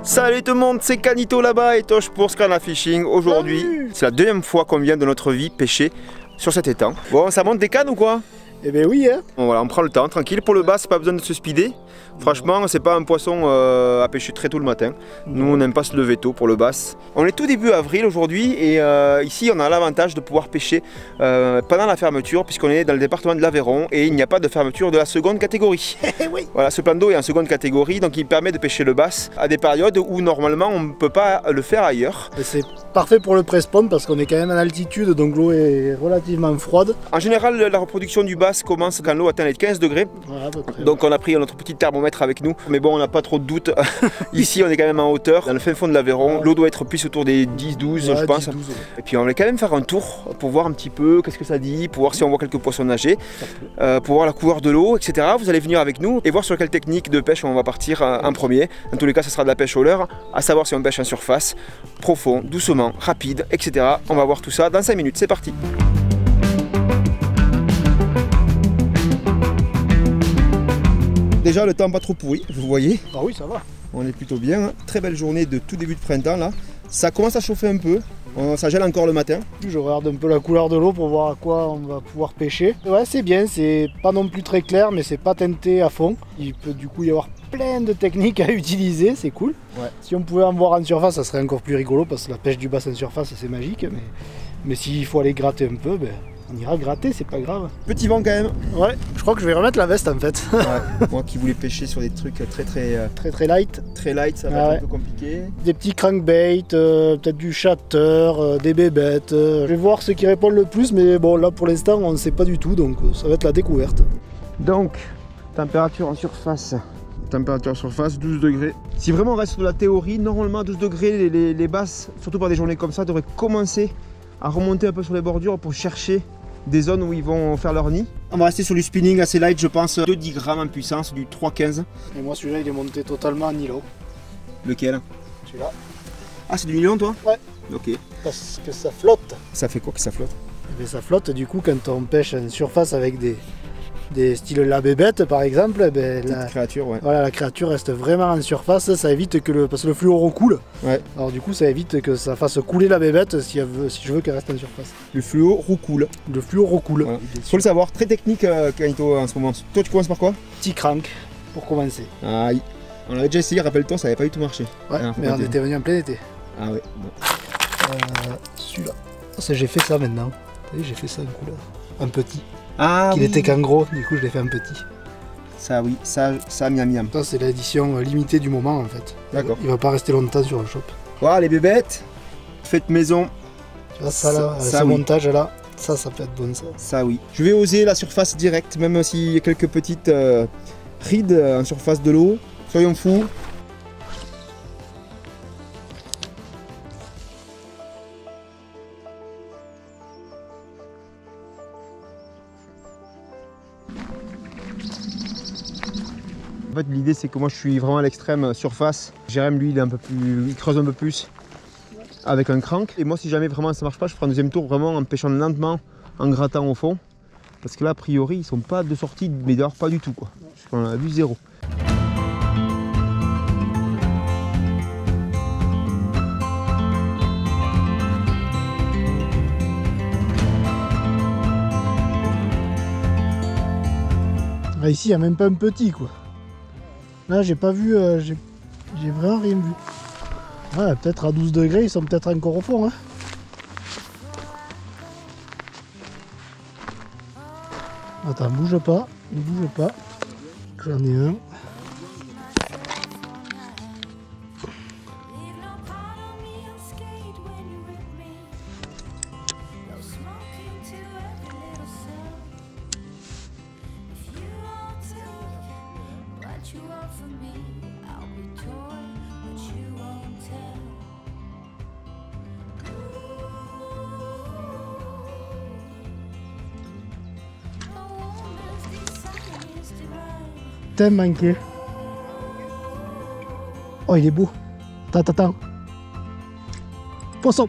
Salut tout le monde, c'est Canito là-bas et Tosh pour Scanna Fishing. Aujourd'hui, c'est la deuxième fois qu'on vient de notre vie pêcher sur cet étang. Bon, ça monte des cannes ou quoi? Eh ben oui hein. Bon, voilà, on prend le temps, tranquille. Pour le bass, pas besoin de se speeder. Franchement, c'est pas un poisson à pêcher très tôt le matin. Nous, on n'aime pas se lever tôt pour le bass. On est tout début avril aujourd'hui et ici, on a l'avantage de pouvoir pêcher pendant la fermeture puisqu'on est dans le département de l'Aveyron et il n'y a pas de fermeture de la seconde catégorie. Oui. Voilà, ce plan d'eau est en seconde catégorie, donc il permet de pêcher le bass à des périodes où normalement on ne peut pas le faire ailleurs. C'est parfait pour le presse-spawn parce qu'on est quand même en altitude, donc l'eau est relativement froide. En général, la reproduction du bass commence quand l'eau atteint les 15 degrés. Voilà, à peu près. Donc on a pris notre petit thermomètre avec nous, mais bon, on n'a pas trop de doute. Ici, on est quand même en hauteur, dans le fin fond de l'Aveyron. L'eau doit être plus autour des 10-12, je pense. 10, 12, ouais. Et puis on va quand même faire un tour pour voir un petit peu qu'est-ce que ça dit, pour voir si on voit quelques poissons nager, pour voir la couleur de l'eau, etc. Vous allez venir avec nous et voir sur quelle technique de pêche on va partir en premier. Dans tous les cas, ce sera de la pêche au leurre, à savoir si on pêche en surface, profond, doucement, rapide, etc. On va voir tout ça dans 5 minutes. C'est parti. Déjà le temps pas trop pourri, vous voyez. Ah oui, ça va. On est plutôt bien, hein. Très belle journée de tout début de printemps là. Ça commence à chauffer un peu, ça gèle encore le matin. Je regarde un peu la couleur de l'eau pour voir à quoi on va pouvoir pêcher. Ouais, c'est bien, c'est pas non plus très clair, mais c'est pas teinté à fond. Il peut du coup y avoir plein de techniques à utiliser, c'est cool. Ouais. Si on pouvait en voir en surface, ça serait encore plus rigolo parce que la pêche du bass en surface c'est magique. Mais s'il faut aller gratter un peu, ben, on ira gratter, c'est pas grave. Petit vent quand même. Ouais, je crois que je vais remettre la veste en fait. Ouais, moi qui voulais pêcher sur des trucs très light. Très light, ça va être un peu compliqué. Des petits crankbaits, peut-être du chatter, des bébêtes. Je vais voir ceux qui répondent le plus, mais bon là pour l'instant on ne sait pas du tout, donc ça va être la découverte. Donc, température en surface. Température surface, 12 degrés. Si vraiment on reste sur la théorie, normalement à 12 degrés, les basses, surtout par des journées comme ça, devraient commencer à remonter un peu sur les bordures pour chercher des zones où ils vont faire leur nid. On va rester sur du spinning assez light, je pense, de 10 grammes en puissance, du 3,15. Et moi celui-là il est monté totalement en nylon. Lequel? Celui-là. Ah, c'est du nylon toi? Ouais. Ok. Parce que ça flotte. Ça fait quoi que ça flotte? Et bien, ça flotte du coup quand on pêche en surface avec des styles la bébête par exemple, ben, la créature, ouais. Voilà, la créature reste vraiment en surface, ça évite que parce que le fluo recoule. Ouais. Alors du coup ça évite que ça fasse couler la bébête si je veux qu'elle reste en surface. Le fluo recoule. Le fluo recoule. Voilà. Faut le savoir, très technique Canito en ce moment. Toi tu commences par quoi? Petit crank pour commencer. Aïe. On avait déjà essayé, rappelle-toi, ça n'avait pas du tout marché. Ouais, mais on était venu en plein été. Ah ouais. Bon. Celui-là. J'ai fait ça maintenant. Vous voyez, j'ai fait ça en couleur. Un petit. Ah qu'il était qu'en gros, du coup je l'ai fait un petit. Ça oui, ça miam miam. Ça c'est l'édition limitée du moment en fait. D'accord. Il va pas rester longtemps sur le shop. Voilà les bébêtes, faites maison. Tu vois ça là, ce montage là, ça peut être bon ça. Ça oui. Je vais oser la surface directe, même s'il y a quelques petites rides en surface de l'eau. Soyons fous. En fait l'idée c'est que moi je suis vraiment à l'extrême surface. Jérém lui il creuse un peu plus avec un crank. Et moi si jamais vraiment ça marche pas, je ferai un deuxième tour vraiment en pêchant lentement, en grattant au fond. Parce que là a priori ils sont pas de sortie, mais dehors pas du tout quoi. On a vu zéro. Ah, ici il n'y a même pas un petit quoi. Là j'ai pas vu, j'ai vraiment rien vu. Ouais, peut-être à 12 degrés ils sont peut-être encore au fond. Hein. Attends, bouge pas, ne bouge pas. J'en ai un. T'es manqué. Oh il est beau. Attends. Poisson.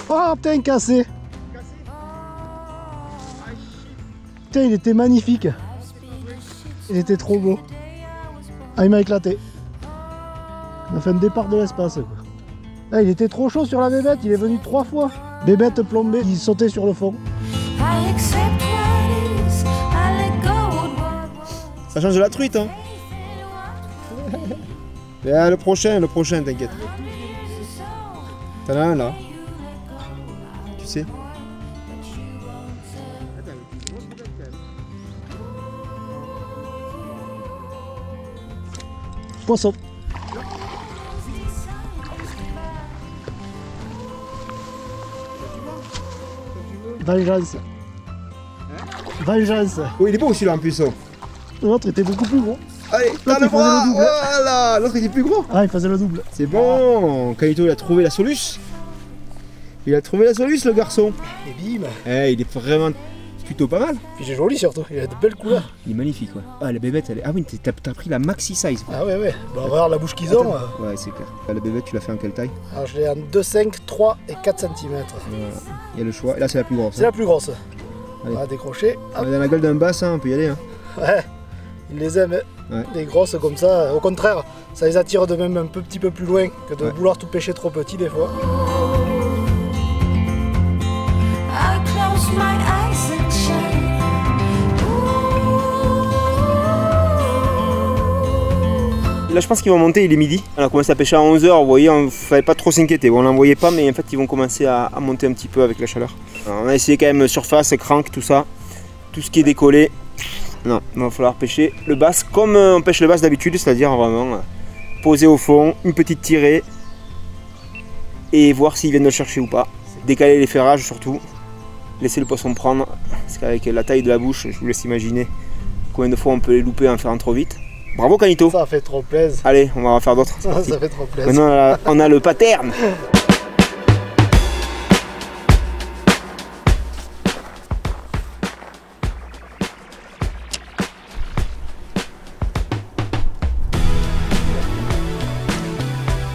Oh putain cassé. Putain il était magnifique. Il était trop beau. Ah il m'a éclaté. On a fait un départ de l'espace quoi. Ah, il était trop chaud sur la bébête, il est venu 3 fois. Bébête plombée, il sautait sur le fond. Ça change de la truite hein. Le prochain, t'inquiète. T'en as un là. Tu sais. Poisson. Vengeance. Vengeance. Oui, il est beau aussi là en plus. L'autre était beaucoup plus gros. Allez, t'as le bras. Voilà, l'autre était plus gros. Ah, il faisait le double. C'est bon. Kaito il a trouvé la soluce. Il a trouvé la soluce le garçon. Et bim. Eh, il est vraiment plutôt pas mal. Puis il est joli surtout, il a de belles couleurs. Il est magnifique ouais. Ah la bébête elle est... Ah oui, t'as pris la maxi size quoi. Ah ouais. Bah regarde la bouche qu'ils ont. Ouais c'est clair. La bébête tu l'as fait en quelle taille? Alors je l'ai en 2,5, 3 et 4 cm. Voilà. Il y a le choix. Et là c'est la plus grosse. C'est la plus grosse. Allez. On va décrocher. On est dans la gueule d'un bass, hein, on peut y aller. Hein. Ouais, ils les aiment. Ouais. Les grosses comme ça. Au contraire, ça les attire de même un petit peu plus loin que de vouloir tout pêcher trop petit des fois. Là je pense qu'ils vont monter, il est midi. On a commencé à pêcher à 11 h, vous voyez, il ne fallait pas trop s'inquiéter. Bon, on n'en voyait pas, mais en fait ils vont commencer à monter un petit peu avec la chaleur. Alors, on a essayé quand même surface, crank, tout ça. Tout ce qui est décollé. Non, il va falloir pêcher le bass comme on pêche le bass d'habitude, c'est-à-dire vraiment poser au fond, une petite tirée et voir s'ils viennent le chercher ou pas. Décaler les ferrages surtout, laisser le poisson prendre, parce qu'avec la taille de la bouche, je vous laisse imaginer combien de fois on peut les louper en faisant trop vite. Bravo Canito. Ça fait trop plaisir. Allez, on va en faire d'autres. Ça fait trop plaisir. Maintenant on a le pattern.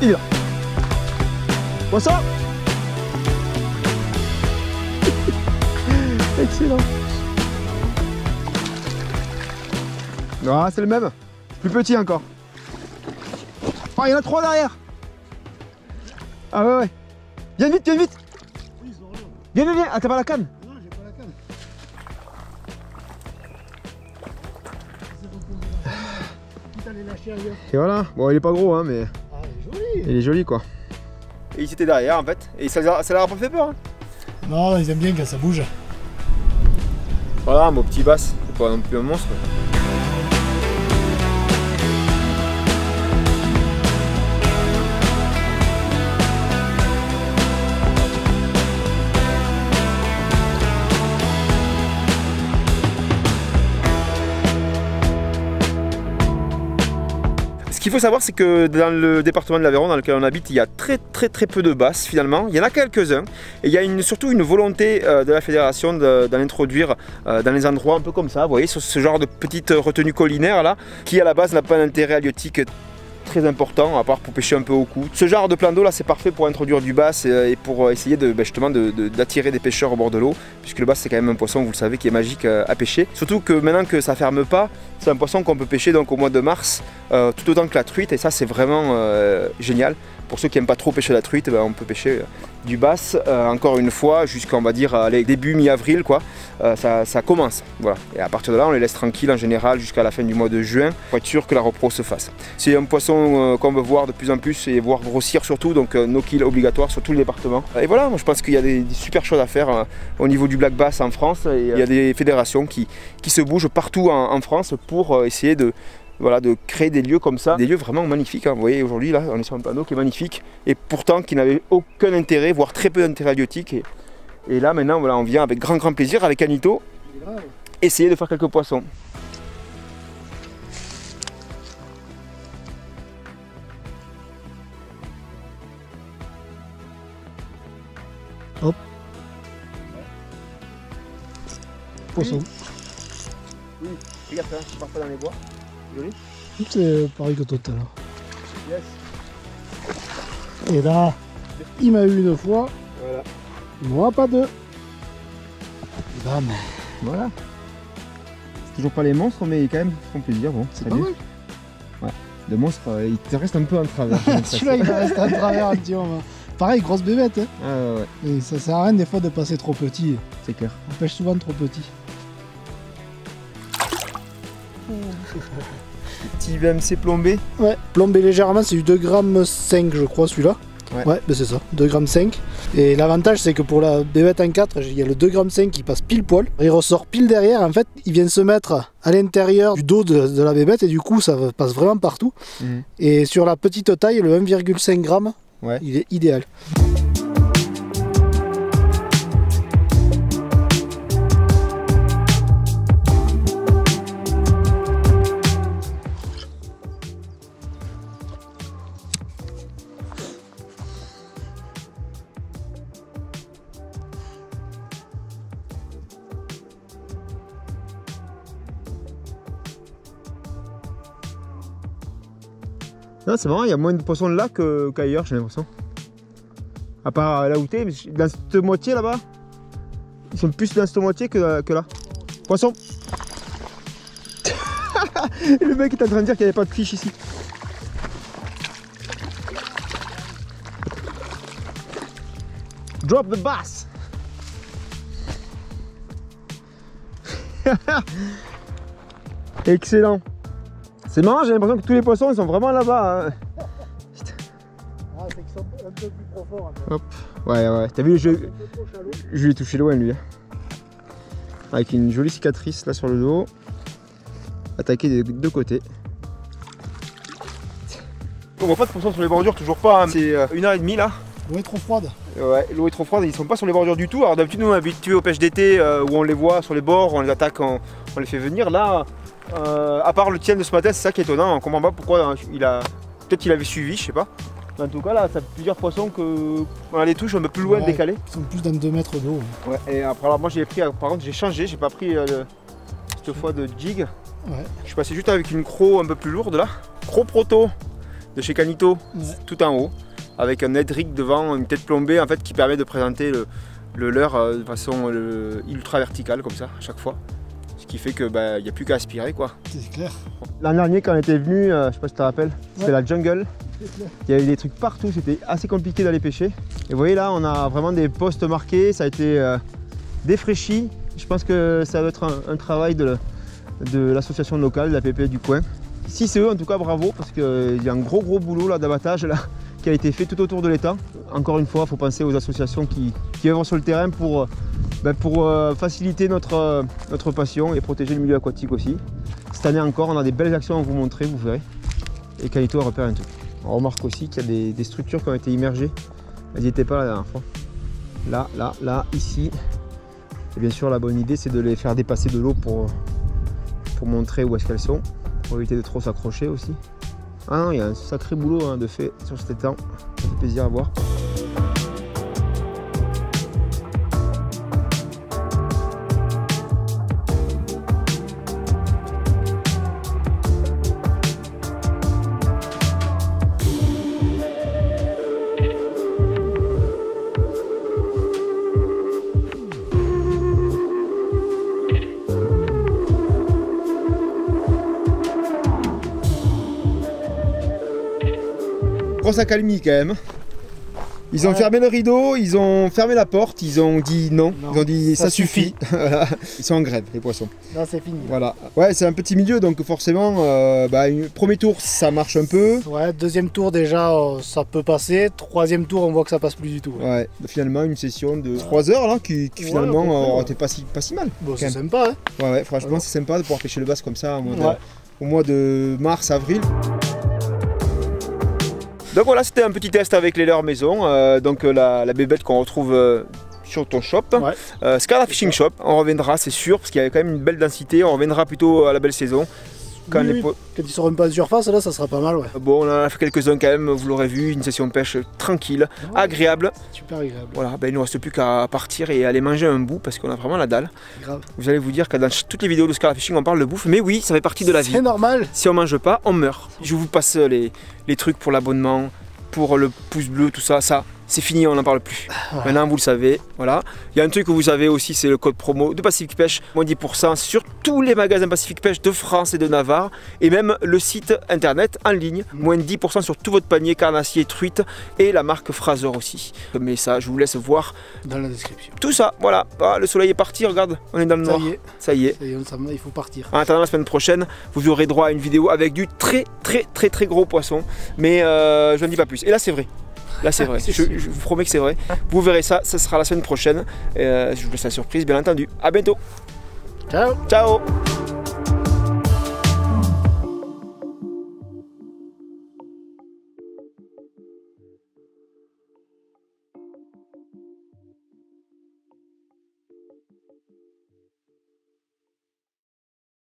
Il est là. Poisson. Excellent. Ah, c'est le même. Plus petit encore. Oh, il y en a 3 derrière. Ah ouais. Viens vite, viens vite. Viens. Ah, t'as pas la canne? Non, j'ai pas la canne. Et voilà. Bon, il est pas gros, hein, mais... Ah, il est joli. Il est joli, quoi. Et il était derrière, en fait. Et ça leur a pas fait peur, hein. Non, ils aiment bien quand ça bouge. Voilà, mon petit bass. C'est pas non plus un monstre. Ce qu'il faut savoir, c'est que dans le département de l'Aveyron dans lequel on habite, il y a très peu de basses finalement. Il y en a quelques-uns et il y a surtout une volonté de la fédération d'en introduire dans les endroits un peu comme ça, vous voyez, sur ce genre de petite retenue collinaire là, qui à la base n'a pas d'intérêt halieutique très important, à part pour pêcher un peu au cou. Ce genre de plan d'eau là, c'est parfait pour introduire du bass et pour essayer justement d'attirer des pêcheurs au bord de l'eau, puisque le bass c'est quand même un poisson, vous le savez, qui est magique à pêcher. Surtout que maintenant que ça ferme pas, c'est un poisson qu'on peut pêcher donc au mois de mars, tout autant que la truite, et ça c'est vraiment génial. Pour ceux qui n'aiment pas trop pêcher la truite, on peut pêcher du bass encore une fois jusqu'à, on va dire, début mi-avril quoi. Ça commence, voilà. Et à partir de là, on les laisse tranquilles en général jusqu'à la fin du mois de juin pour être sûr que la repro se fasse. C'est un poisson qu'on veut voir de plus en plus et voir grossir surtout, donc no kill obligatoire sur tout le département. Et voilà, moi je pense qu'il y a des super choses à faire au niveau du black bass en France. Et il y a des fédérations qui se bougent partout en France pour essayer de créer des lieux comme ça, des lieux vraiment magnifiques, hein. Vous voyez, aujourd'hui là on est sur un panneau qui est magnifique et pourtant qui n'avait aucun intérêt, voire très peu d'intérêt halieutique, et là maintenant voilà, on vient avec grand plaisir avec Canito essayer de faire quelques poissons. Hop. Poisson. Oui, regarde ça, je pars pas dans les bois. C'est pareil que tout à l'heure. Yes. Et là, il m'a eu une fois, voilà. Moi pas deux. Bam. Voilà. C'est toujours pas les monstres, mais quand même ils font plaisir. Bon, c'est pas mal. Ouais. Le monstre, il te reste un peu en travers. Celui-là, il va rester à travers un petit moment. Pareil, grosse bébête. Hein. Ah ouais. Et ça sert à rien des fois de passer trop petit. C'est clair. On pêche souvent trop petit. Petit BMC plombé. Ouais, plombé légèrement, c'est du 2,5 g je crois celui-là. Ouais, ben c'est ça, 2,5 g. Et l'avantage c'est que pour la bébête en 4, il y a le 2,5 g qui passe pile poil. Il ressort pile derrière, en fait, il vient se mettre à l'intérieur du dos de la bébête et du coup ça passe vraiment partout. Et sur la petite taille, le 1,5 g, il est idéal. Non, c'est marrant, il y a moins de poissons là qu'ailleurs, j'ai l'impression. À part là où t'es, dans cette moitié là-bas, ils sont plus dans cette moitié que là. Poisson. Le mec est en train de dire qu'il n'y avait pas de fiche ici. Drop the bass. Excellent. C'est marrant, j'ai l'impression que tous les poissons ils sont vraiment là-bas. Hein. Ah, c'est qu'ils sont un peu plus profonds. Hop. Ouais. T'as vu, je lui ai touché loin lui. Hein. Avec une jolie cicatrice là sur le dos. Attaqué des deux côtés. On voit pas de poissons sur les bordures, toujours pas. Hein. C'est 1h30 là. L'eau est trop froide. Ouais, l'eau est trop froide, ils sont pas sur les bordures du tout. Alors d'habitude nous on est habitués aux pêches d'été où on les voit sur les bords, on les attaque, on les fait venir. Là, à part le tien de ce matin, c'est ça qui est étonnant, on comprend pas pourquoi peut-être qu'il avait suivi, je sais pas. En tout cas là, ça fait plusieurs poissons qu'on a les touches un peu plus loin décalées. Ils sont plus d'un 2 mètres d'eau. Ouais, et après alors moi j'ai pris, par contre j'ai changé, j'ai pas pris cette fois de jig. Ouais. Je suis passé juste avec une croc un peu plus lourde là. Croc proto de chez Canito, tout en haut. Avec un head rig devant, une tête plombée en fait qui permet de présenter le leurre de façon ultra verticale comme ça à chaque fois. Ce qui fait que il n'y a plus qu'à aspirer quoi. C'est clair. L'an dernier quand on était venu, je sais pas si tu te rappelles, c'était la jungle. Il y avait des trucs partout, c'était assez compliqué d'aller pêcher. Et vous voyez là on a vraiment des postes marqués, ça a été défraîchi. Je pense que ça doit être un travail de l'association locale, de la PP du coin. Si c'est eux en tout cas bravo parce qu'il y a un gros boulot là d'abattage là. Qui a été fait tout autour de l'étang. Encore une fois, il faut penser aux associations qui œuvrent sur le terrain pour faciliter notre passion et protéger le milieu aquatique aussi. Cette année encore, on a des belles actions à vous montrer, vous verrez. Et Canito a repéré un truc. On remarque aussi qu'il y a des structures qui ont été immergées. Elles n'y étaient pas la dernière fois. Là, ici. Et bien sûr, la bonne idée, c'est de les faire dépasser de l'eau pour montrer où est-ce qu'elles sont, pour éviter de trop s'accrocher aussi. Ah non, il y a un sacré boulot de fait sur cet étang, ça fait plaisir à voir. Grosse accalmie quand même. Ils ont fermé le rideau, ils ont fermé la porte, ils ont dit non. Ils ont dit ça suffit. Ils sont en grève les poissons. Là c'est fini. Voilà. Ouais, c'est un petit milieu donc forcément, premier tour ça marche un peu. Ouais, deuxième tour déjà ça peut passer. Troisième tour on voit que ça passe plus du tout. Ouais, finalement une session de 3 heures là qui finalement était pas si mal. Bon, c'est sympa hein. Ouais, franchement c'est sympa de pouvoir pêcher le bass comme ça au mois de mars, avril. Donc voilà, c'était un petit test avec les leurres maison, la bébête qu'on retrouve sur ton shop, Scarla Fishing Shop. On reviendra, c'est sûr, parce qu'il y a quand même une belle densité, on reviendra plutôt à la belle saison. Quand ils seront pas en surface, là ça sera pas mal. Ouais. Bon, on en a fait quelques-uns quand même, vous l'aurez vu, une session de pêche tranquille, agréable. Super agréable. Voilà, il ne nous reste plus qu'à partir et aller manger un bout parce qu'on a vraiment la dalle. Grave. Vous allez vous dire que dans toutes les vidéos de Scarla Fishing on parle de bouffe, mais oui, ça fait partie de la vie. C'est normal. Si on mange pas, on meurt. Je vous passe les trucs pour l'abonnement, pour le pouce bleu, tout ça, c'est fini, on n'en parle plus. Maintenant, vous le savez, voilà. Il y a un truc que vous savez aussi, c'est le code promo de Pacific Pêche, moins 10% sur tous les magasins Pacific Pêche de France et de Navarre, et même le site internet en ligne, moins 10% sur tout votre panier, carnassier, truite, et la marque Fraser aussi. Mais ça, je vous laisse voir dans la description. Tout ça, voilà. Ah, le soleil est parti, regarde, on est dans le noir. Ça y est. Il faut partir. En attendant la semaine prochaine, vous aurez droit à une vidéo avec du très gros poisson, mais je n'en dis pas plus. Et là, c'est vrai. Là, c'est vrai. Je vous promets que c'est vrai. Vous verrez ça, ça sera la semaine prochaine. Je vous laisse la surprise, bien entendu. À bientôt. Ciao. Ciao.